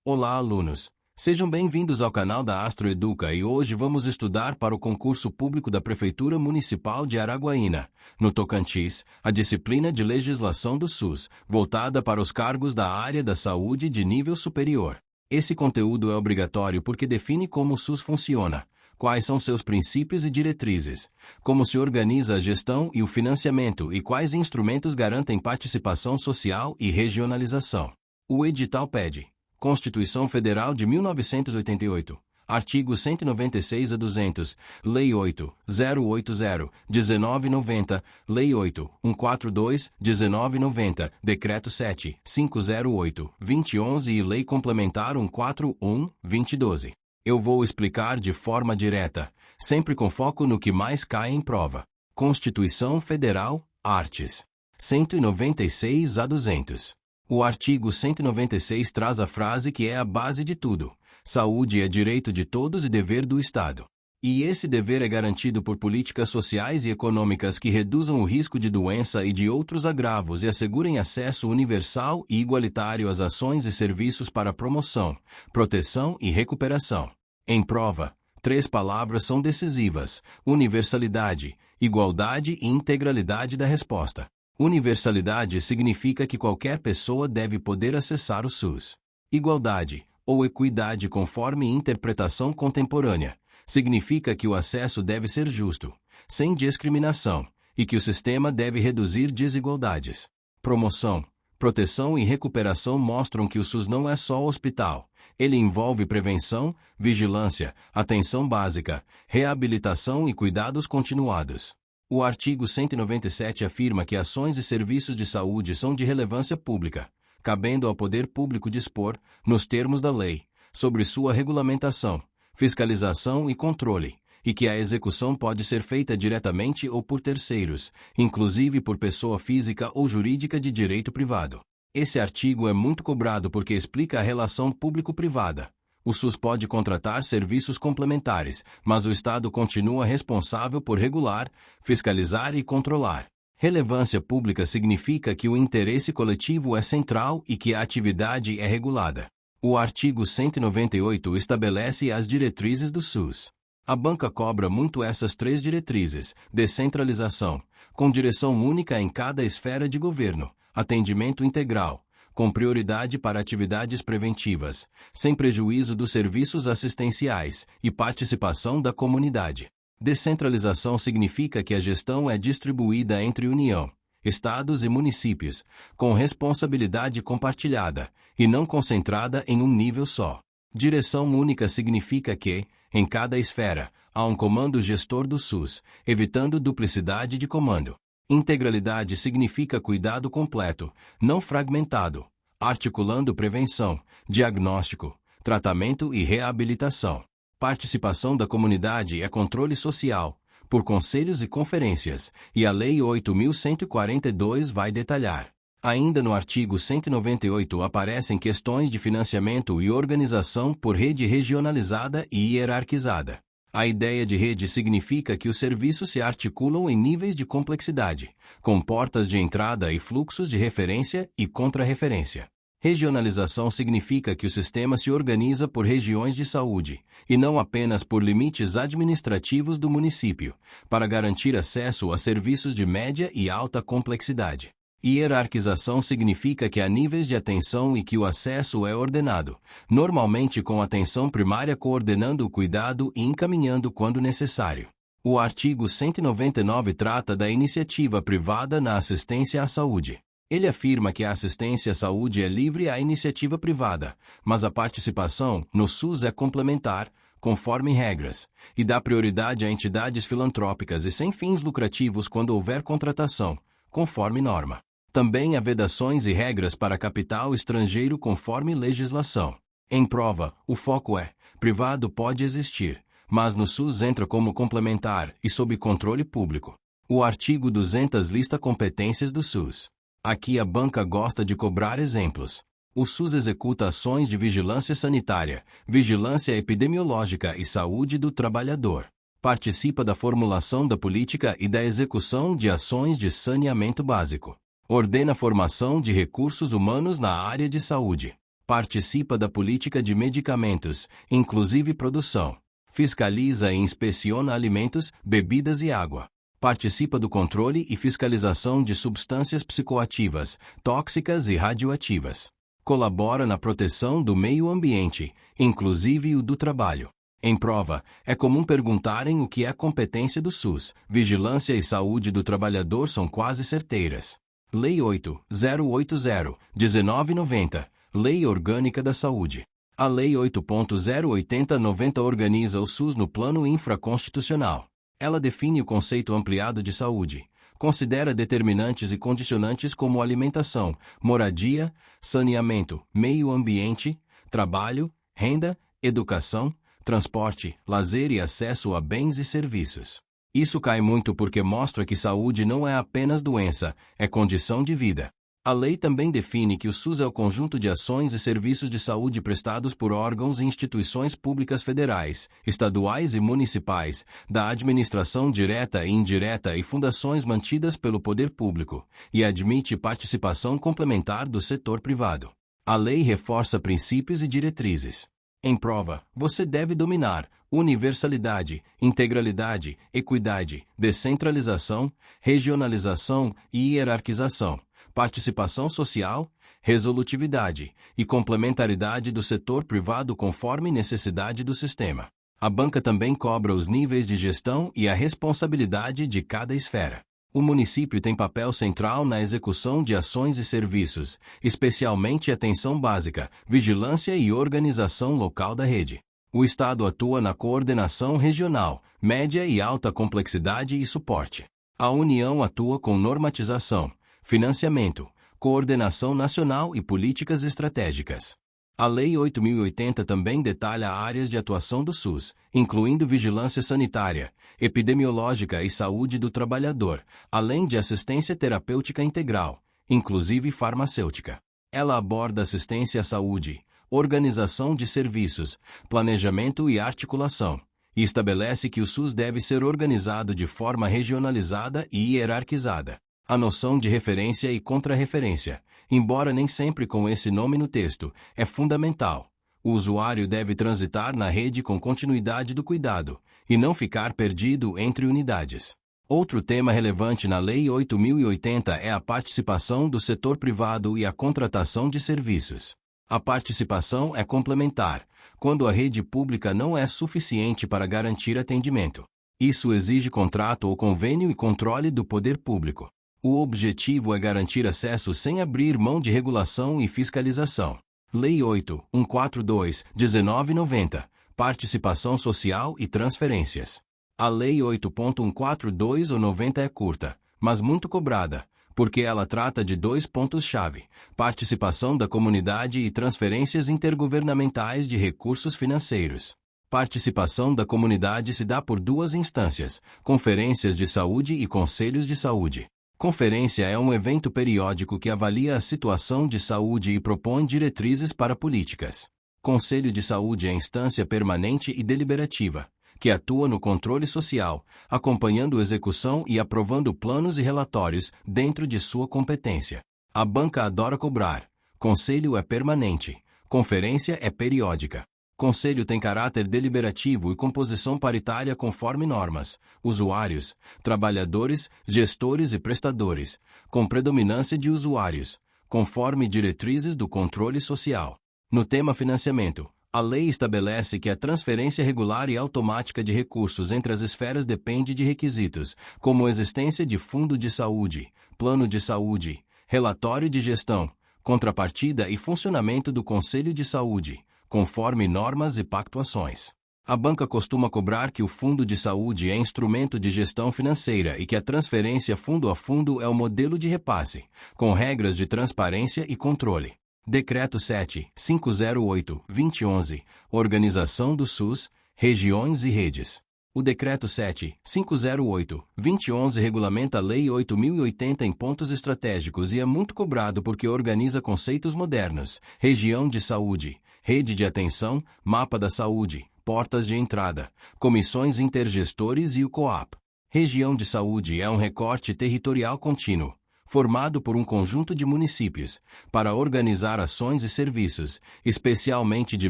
Olá, alunos! Sejam bem-vindos ao canal da Astro Educa e hoje vamos estudar para o concurso público da Prefeitura Municipal de Araguaína, no Tocantins, a disciplina de legislação do SUS, voltada para os cargos da área da saúde de nível superior. Esse conteúdo é obrigatório porque define como o SUS funciona, quais são seus princípios e diretrizes, como se organiza a gestão e o financiamento e quais instrumentos garantem participação social e regionalização. O edital pede: Constituição Federal de 1988, artigo 196 a 200, Lei 8.080, 1990, Lei 8.142, 1990, Decreto 7.508, 2011 e Lei Complementar 141, 2012. Eu vou explicar de forma direta, sempre com foco no que mais cai em prova. Constituição Federal, artes. 196 a 200. O artigo 196 traz a frase que é a base de tudo: saúde é direito de todos e dever do Estado. E esse dever é garantido por políticas sociais e econômicas que reduzam o risco de doença e de outros agravos e assegurem acesso universal e igualitário às ações e serviços para promoção, proteção e recuperação. Em prova, 3 palavras são decisivas: universalidade, igualdade e integralidade da resposta. Universalidade significa que qualquer pessoa deve poder acessar o SUS. Igualdade, ou equidade conforme interpretação contemporânea, significa que o acesso deve ser justo, sem discriminação, e que o sistema deve reduzir desigualdades. Promoção, proteção e recuperação mostram que o SUS não é só hospital. Ele envolve prevenção, vigilância, atenção básica, reabilitação e cuidados continuados. O artigo 197 afirma que ações e serviços de saúde são de relevância pública, cabendo ao poder público dispor, nos termos da lei, sobre sua regulamentação, fiscalização e controle, e que a execução pode ser feita diretamente ou por terceiros, inclusive por pessoa física ou jurídica de direito privado. Esse artigo é muito cobrado porque explica a relação público-privada. O SUS pode contratar serviços complementares, mas o Estado continua responsável por regular, fiscalizar e controlar. Relevância pública significa que o interesse coletivo é central e que a atividade é regulada. O artigo 198 estabelece as diretrizes do SUS. A banca cobra muito essas 3 diretrizes: descentralização, com direção única em cada esfera de governo, atendimento integral, com prioridade para atividades preventivas, sem prejuízo dos serviços assistenciais, e participação da comunidade. Descentralização significa que a gestão é distribuída entre União, Estados e municípios, com responsabilidade compartilhada, e não concentrada em um nível só. Direção única significa que, em cada esfera, há um comando gestor do SUS, evitando duplicidade de comando. Integralidade significa cuidado completo, não fragmentado, articulando prevenção, diagnóstico, tratamento e reabilitação. Participação da comunidade é controle social, por conselhos e conferências, e a Lei 8.142 vai detalhar. Ainda no artigo 198 aparecem questões de financiamento e organização por rede regionalizada e hierarquizada. A ideia de rede significa que os serviços se articulam em níveis de complexidade, com portas de entrada e fluxos de referência e contra-referência. Regionalização significa que o sistema se organiza por regiões de saúde, e não apenas por limites administrativos do município, para garantir acesso a serviços de média e alta complexidade. Hierarquização significa que há níveis de atenção e que o acesso é ordenado, normalmente com atenção primária coordenando o cuidado e encaminhando quando necessário. O artigo 199 trata da iniciativa privada na assistência à saúde. Ele afirma que a assistência à saúde é livre à iniciativa privada, mas a participação no SUS é complementar, conforme regras, e dá prioridade a entidades filantrópicas e sem fins lucrativos quando houver contratação, conforme norma. Também há vedações e regras para capital estrangeiro conforme legislação. Em prova, o foco é: privado pode existir, mas no SUS entra como complementar e sob controle público. O artigo 200 lista competências do SUS. Aqui a banca gosta de cobrar exemplos. O SUS executa ações de vigilância sanitária, vigilância epidemiológica e saúde do trabalhador. Participa da formulação da política e da execução de ações de saneamento básico. Ordena a formação de recursos humanos na área de saúde. Participa da política de medicamentos, inclusive produção. Fiscaliza e inspeciona alimentos, bebidas e água. Participa do controle e fiscalização de substâncias psicoativas, tóxicas e radioativas. Colabora na proteção do meio ambiente, inclusive o do trabalho. Em prova, é comum perguntarem o que é competência do SUS. Vigilância e saúde do trabalhador são quase certeiras. Lei 8.080/1990, Lei Orgânica da Saúde. A Lei 8.080/90 organiza o SUS no plano infraconstitucional. Ela define o conceito ampliado de saúde. Considera determinantes e condicionantes como alimentação, moradia, saneamento, meio ambiente, trabalho, renda, educação, transporte, lazer e acesso a bens e serviços. Isso cai muito porque mostra que saúde não é apenas doença, é condição de vida. A lei também define que o SUS é o conjunto de ações e serviços de saúde prestados por órgãos e instituições públicas federais, estaduais e municipais, da administração direta e indireta e fundações mantidas pelo poder público, e admite participação complementar do setor privado. A lei reforça princípios e diretrizes. Em prova, você deve dominar universalidade, integralidade, equidade, descentralização, regionalização e hierarquização, participação social, resolutividade e complementaridade do setor privado conforme necessidade do sistema. A banca também cobra os níveis de gestão e a responsabilidade de cada esfera. O município tem papel central na execução de ações e serviços, especialmente atenção básica, vigilância e organização local da rede. O Estado atua na coordenação regional, média e alta complexidade e suporte. A União atua com normatização, financiamento, coordenação nacional e políticas estratégicas. A Lei 8.080 também detalha áreas de atuação do SUS, incluindo vigilância sanitária, epidemiológica e saúde do trabalhador, além de assistência terapêutica integral, inclusive farmacêutica. Ela aborda assistência à saúde, organização de serviços, planejamento e articulação, e estabelece que o SUS deve ser organizado de forma regionalizada e hierarquizada. A noção de referência e contrarreferência, embora nem sempre com esse nome no texto, é fundamental. O usuário deve transitar na rede com continuidade do cuidado, e não ficar perdido entre unidades. Outro tema relevante na Lei 8.080 é a participação do setor privado e a contratação de serviços. A participação é complementar, quando a rede pública não é suficiente para garantir atendimento. Isso exige contrato ou convênio e controle do poder público. O objetivo é garantir acesso sem abrir mão de regulação e fiscalização. Lei 8.142/1990, Participação Social e Transferências. A Lei 8.142 ou 90 é curta, mas muito cobrada, porque ela trata de dois pontos-chave: participação da comunidade e transferências intergovernamentais de recursos financeiros. Participação da comunidade se dá por duas instâncias: conferências de saúde e conselhos de saúde. Conferência é um evento periódico que avalia a situação de saúde e propõe diretrizes para políticas. Conselho de Saúde é instância permanente e deliberativa, que atua no controle social, acompanhando execução e aprovando planos e relatórios dentro de sua competência. A banca adora cobrar. Conselho é permanente. Conferência é periódica. Conselho tem caráter deliberativo e composição paritária conforme normas, usuários, trabalhadores, gestores e prestadores, com predominância de usuários, conforme diretrizes do controle social. No tema financiamento, a lei estabelece que a transferência regular e automática de recursos entre as esferas depende de requisitos, como existência de fundo de saúde, plano de saúde, relatório de gestão, contrapartida e funcionamento do Conselho de Saúde, conforme normas e pactuações. A banca costuma cobrar que o fundo de saúde é instrumento de gestão financeira e que a transferência fundo a fundo é o modelo de repasse, com regras de transparência e controle. Decreto 7.508/2011, Organização do SUS, Regiões e Redes. O Decreto 7.508/2011 regulamenta a Lei 8.080 em pontos estratégicos e é muito cobrado porque organiza conceitos modernos: região de saúde, rede de atenção, mapa da saúde, portas de entrada, comissões intergestores e o COAP. Região de saúde é um recorte territorial contínuo. formado por um conjunto de municípios, para organizar ações e serviços, especialmente de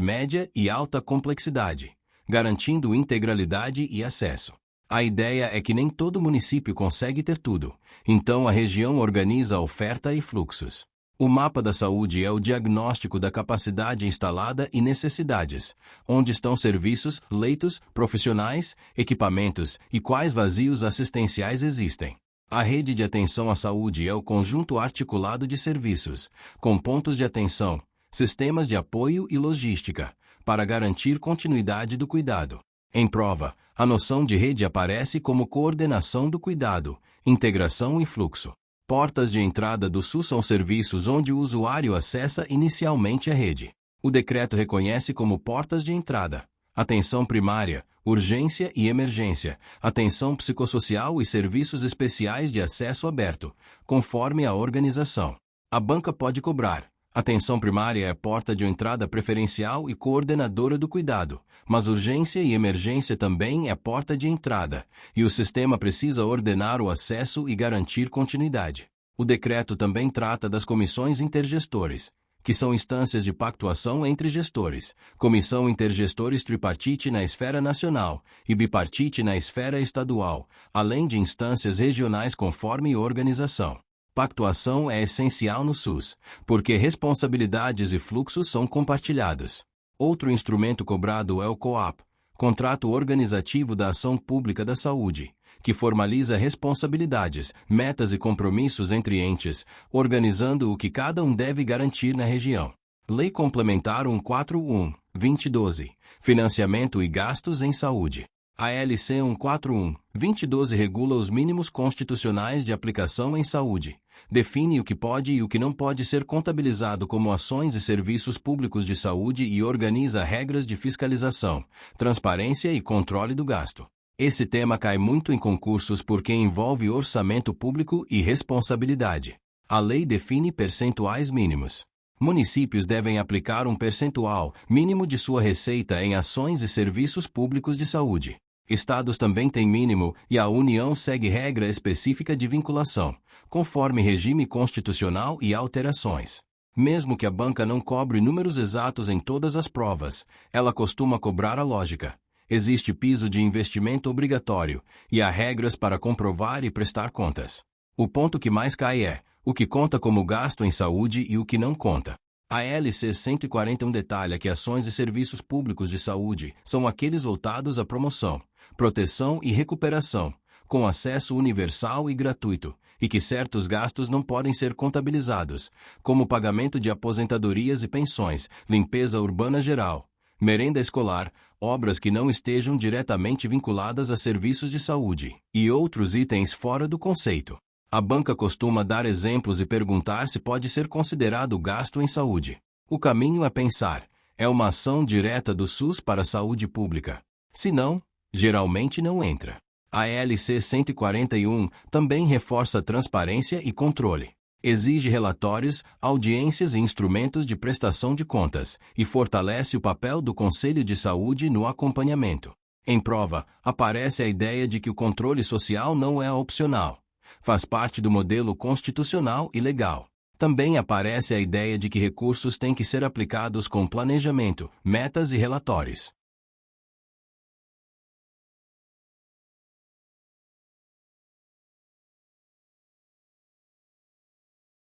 média e alta complexidade, garantindo integralidade e acesso. A ideia é que nem todo município consegue ter tudo, então a região organiza a oferta e fluxos. O mapa da saúde é o diagnóstico da capacidade instalada e necessidades, onde estão serviços, leitos, profissionais, equipamentos e quais vazios assistenciais existem. A rede de atenção à saúde é o conjunto articulado de serviços, com pontos de atenção, sistemas de apoio e logística, para garantir continuidade do cuidado. Em prova, a noção de rede aparece como coordenação do cuidado, integração e fluxo. Portas de entrada do SUS são serviços onde o usuário acessa inicialmente a rede. O decreto reconhece como portas de entrada: atenção primária, urgência e emergência, atenção psicossocial e serviços especiais de acesso aberto, conforme a organização. A banca pode cobrar. Atenção primária é porta de entrada preferencial e coordenadora do cuidado, mas urgência e emergência também é porta de entrada, e o sistema precisa ordenar o acesso e garantir continuidade. O decreto também trata das comissões intergestores, que são instâncias de pactuação entre gestores, comissão intergestores tripartite na esfera nacional e bipartite na esfera estadual, além de instâncias regionais conforme organização. Pactuação é essencial no SUS, porque responsabilidades e fluxos são compartilhados. Outro instrumento cobrado é o COAP, Contrato Organizativo da Ação Pública da Saúde, que formaliza responsabilidades, metas e compromissos entre entes, organizando o que cada um deve garantir na região. Lei Complementar 141/2012, Financiamento e Gastos em Saúde. A LC 141/2012 regula os mínimos constitucionais de aplicação em saúde, define o que pode e o que não pode ser contabilizado como ações e serviços públicos de saúde e organiza regras de fiscalização, transparência e controle do gasto. Esse tema cai muito em concursos porque envolve orçamento público e responsabilidade. A lei define percentuais mínimos. Municípios devem aplicar um percentual mínimo de sua receita em ações e serviços públicos de saúde. Estados também têm mínimo e a União segue regra específica de vinculação, conforme regime constitucional e alterações. Mesmo que a banca não cobre números exatos em todas as provas, ela costuma cobrar a lógica. Existe piso de investimento obrigatório e há regras para comprovar e prestar contas. O ponto que mais cai é o que conta como gasto em saúde e o que não conta. A LC 141 detalha que ações e serviços públicos de saúde são aqueles voltados à promoção, proteção e recuperação, com acesso universal e gratuito, e que certos gastos não podem ser contabilizados, como pagamento de aposentadorias e pensões, limpeza urbana geral, merenda escolar, obras que não estejam diretamente vinculadas a serviços de saúde, e outros itens fora do conceito. A banca costuma dar exemplos e perguntar se pode ser considerado gasto em saúde. O caminho é pensar, é uma ação direta do SUS para a saúde pública. Se não, geralmente não entra. A LC 141 também reforça transparência e controle. Exige relatórios, audiências e instrumentos de prestação de contas, e fortalece o papel do Conselho de Saúde no acompanhamento. Em prova, aparece a ideia de que o controle social não é opcional. Faz parte do modelo constitucional e legal. Também aparece a ideia de que recursos têm que ser aplicados com planejamento, metas e relatórios.